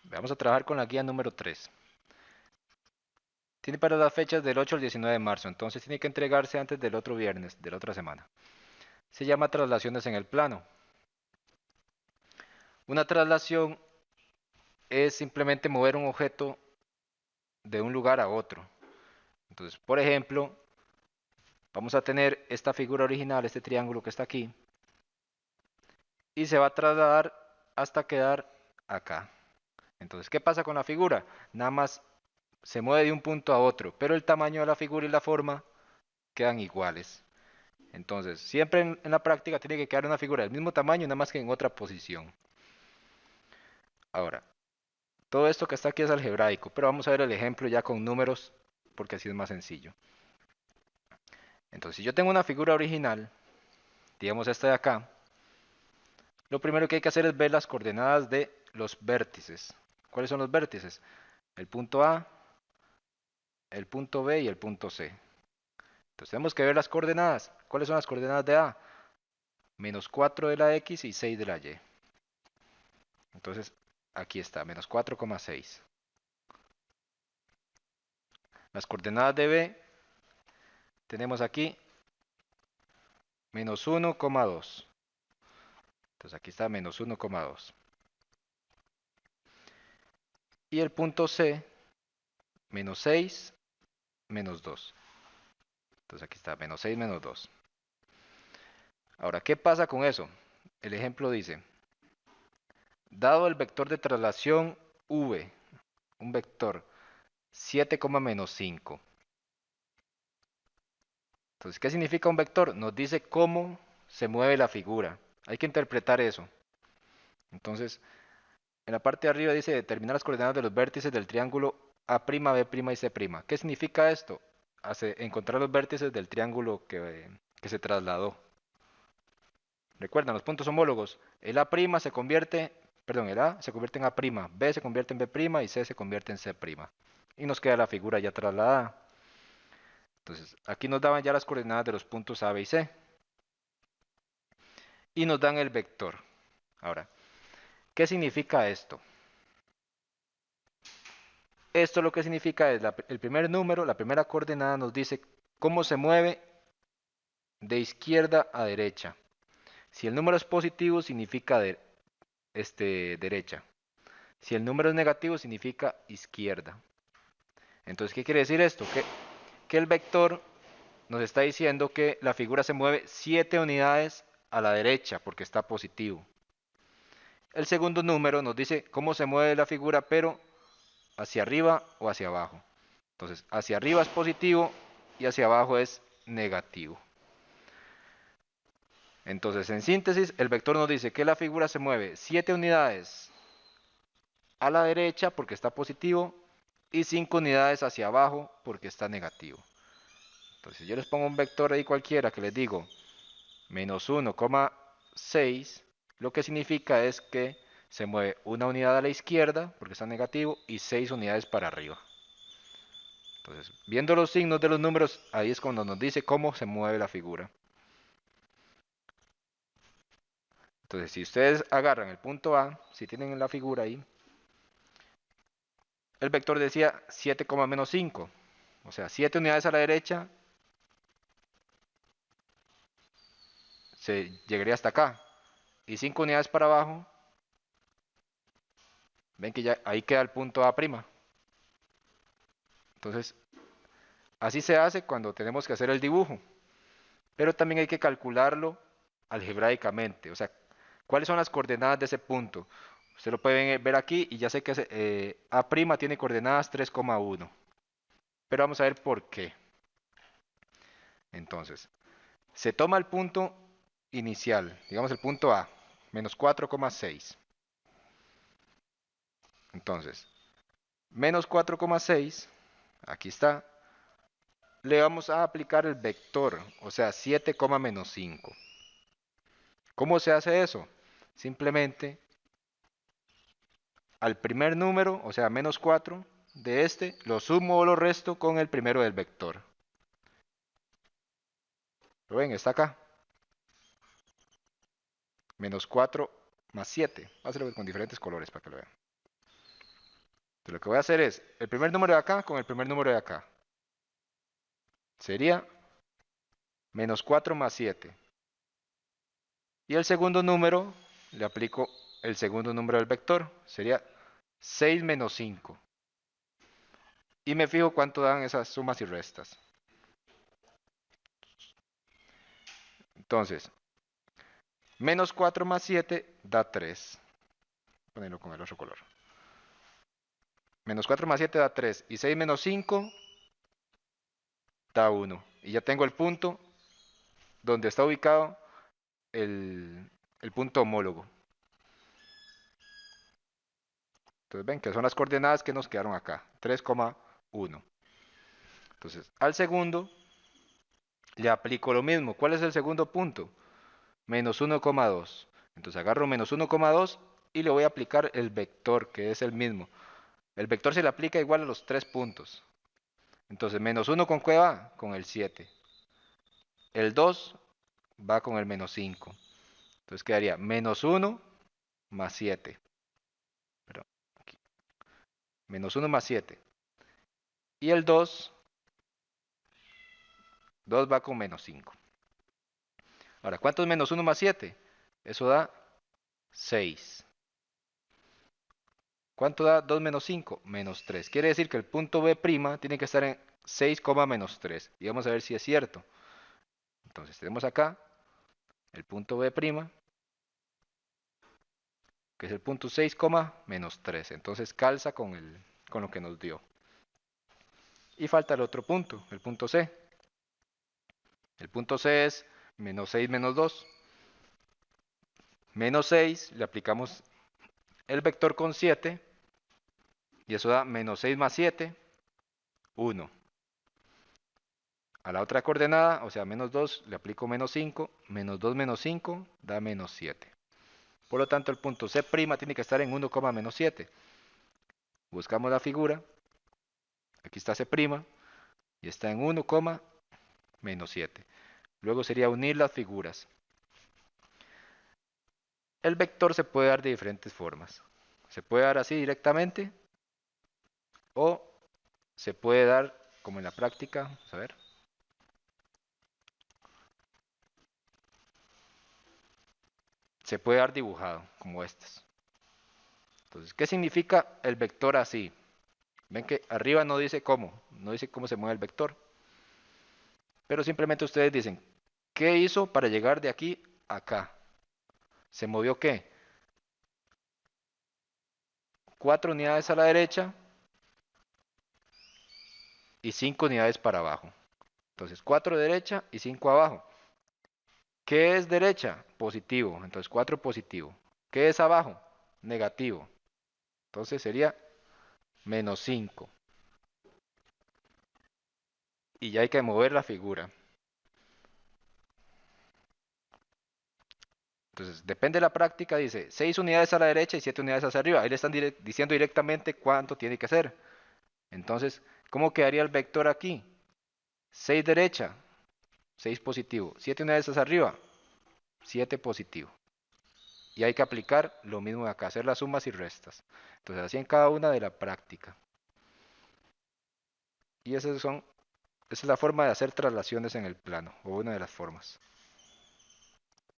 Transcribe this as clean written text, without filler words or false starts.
Vamos a trabajar con la guía número 3. Tiene para las fechas del 8 al 19 de marzo, entonces tiene que entregarse antes del otro viernes, de la otra semana. Se llama traslaciones en el plano. Una traslación es simplemente mover un objeto de un lugar a otro. Entonces, por ejemplo, vamos a tener esta figura original, este triángulo que está aquí, y se va a trasladar hasta quedar acá. Entonces, ¿qué pasa con la figura? Nada más se mueve de un punto a otro, pero el tamaño de la figura y la forma quedan iguales. Entonces, siempre en la práctica tiene que quedar una figura del mismo tamaño, nada más que en otra posición. Ahora, todo esto que está aquí es algebraico, pero vamos a ver el ejemplo ya con números, porque así es más sencillo. Entonces, si yo tengo una figura original, digamos esta de acá, lo primero que hay que hacer es ver las coordenadas de los vértices. ¿Cuáles son los vértices? El punto A, el punto B y el punto C. Entonces tenemos que ver las coordenadas. ¿Cuáles son las coordenadas de A? Menos 4 de la X y 6 de la Y. Entonces, aquí está, menos 4,6. Las coordenadas de B tenemos aquí menos 1,2. Entonces aquí está menos 1,2. Y el punto C, menos 6, menos 2. Entonces aquí está menos 6, menos 2. Ahora, ¿qué pasa con eso? El ejemplo dice, dado el vector de traslación V, un vector 7, menos 5. Entonces, ¿qué significa un vector? Nos dice cómo se mueve la figura. Hay que interpretar eso. Entonces, en la parte de arriba dice determinar las coordenadas de los vértices del triángulo A', B' y C'. ¿Qué significa esto? Encontrar los vértices del triángulo que se trasladó. Recuerdan, los puntos homólogos. El A' se convierte, perdón, el A se convierte en A', B se convierte en B' y C se convierte en C'. Y nos queda la figura ya trasladada. Entonces, aquí nos daban ya las coordenadas de los puntos A, B y C. Y nos dan el vector. Ahora, ¿qué significa esto? Esto lo que significa es el primer número, la primera coordenada nos dice cómo se mueve de izquierda a derecha. Si el número es positivo significa derecha. Si el número es negativo significa izquierda. Entonces, ¿qué quiere decir esto? Que el vector nos está diciendo que la figura se mueve 7 unidades a la derecha porque está positivo. El segundo número nos dice cómo se mueve la figura, pero hacia arriba o hacia abajo. Entonces, hacia arriba es positivo y hacia abajo es negativo. Entonces, en síntesis, el vector nos dice que la figura se mueve 7 unidades a la derecha porque está positivo y 5 unidades hacia abajo porque está negativo. Entonces, si yo les pongo un vector ahí cualquiera que les digo menos 1,6, lo que significa es que se mueve una unidad a la izquierda porque está negativo y 6 unidades para arriba. Entonces, viendo los signos de los números, ahí es cuando nos dice cómo se mueve la figura. Entonces, si ustedes agarran el punto A, si tienen la figura ahí, el vector decía 7, menos 5. O sea, 7 unidades a la derecha se llegaría hasta acá. Y 5 unidades para abajo, ven que ya ahí queda el punto A'. Entonces, así se hace cuando tenemos que hacer el dibujo. Pero también hay que calcularlo algebraicamente. O sea, ¿cuáles son las coordenadas de ese punto? Usted lo puede ver aquí y ya sé que A' tiene coordenadas 3,1. Pero vamos a ver por qué. Entonces, se toma el punto inicial, digamos el punto A, menos 4,6. Entonces, menos 4,6, aquí está, le vamos a aplicar el vector, o sea, 7, menos 5. ¿Cómo se hace eso? Simplemente al primer número, o sea, menos 4 de este, lo sumo o lo resto con el primero del vector. ¿Lo ven? Está acá. Menos 4 más 7. Voy a hacerlo con diferentes colores para que lo vean. Entonces, lo que voy a hacer es el primer número de acá con el primer número de acá. Sería menos 4 más 7. Y el segundo número, le aplico el segundo número del vector. Sería 6 menos 5. Y me fijo cuánto dan esas sumas y restas. Entonces, menos 4 más 7 da 3. Voy a ponerlo con el otro color. Menos 4 más 7 da 3. Y 6 menos 5 da 1. Y ya tengo el punto donde está ubicado el punto homólogo. Entonces ven que son las coordenadas que nos quedaron acá. 3,1. Entonces, al segundo le aplico lo mismo. ¿Cuál es el segundo punto? Menos 1,2. Entonces agarro menos 1,2 y le voy a aplicar el vector, que es el mismo. El vector se le aplica igual a los 3 puntos. Entonces, menos 1 con qué va? Con el 7. El 2 va con el menos 5. Entonces quedaría menos 1 más 7. Perdón, aquí. Menos 1 más 7. Y el 2 va con menos 5. Ahora, ¿cuánto es menos 1 más 7? Eso da 6. ¿Cuánto da 2 menos 5? Menos 3. Quiere decir que el punto B' tiene que estar en 6, menos 3. Y vamos a ver si es cierto. Entonces tenemos acá el punto B', que es el punto 6, menos 3. Entonces calza con lo que nos dio. Y falta el otro punto, el punto C. El punto C es menos 6 menos 2. Menos 6, le aplicamos el vector con 7. Y eso da menos 6 más 7, 1. A la otra coordenada, o sea, menos 2, le aplico menos 5. Menos 2 menos 5 da menos 7. Por lo tanto, el punto C' tiene que estar en 1, menos 7. Buscamos la figura. Aquí está C' y está en 1, menos 7. Luego sería unir las figuras. El vector se puede dar de diferentes formas. Se puede dar así directamente o se puede dar como en la práctica. Vamos a ver. Se puede dar dibujado como estas. Entonces, ¿qué significa el vector así? Ven que arriba no dice cómo se mueve el vector. Pero simplemente ustedes dicen, ¿qué hizo para llegar de aquí a acá? ¿Se movió qué? 4 unidades a la derecha y 5 unidades para abajo. Entonces 4 derecha y 5 abajo. ¿Qué es derecha? Positivo. Entonces 4 positivo. ¿Qué es abajo? Negativo. Entonces sería menos 5. Y ya hay que mover la figura. Entonces, depende de la práctica, dice 6 unidades a la derecha y 7 unidades hacia arriba. Ahí le están diciendo directamente cuánto tiene que ser. Entonces, ¿cómo quedaría el vector aquí? 6 derecha, 6 positivo. 7 unidades hacia arriba, 7 positivo. Y hay que aplicar lo mismo de acá, hacer las sumas y restas. Entonces, así en cada una de la práctica. Y esa es la forma de hacer traslaciones en el plano, o una de las formas.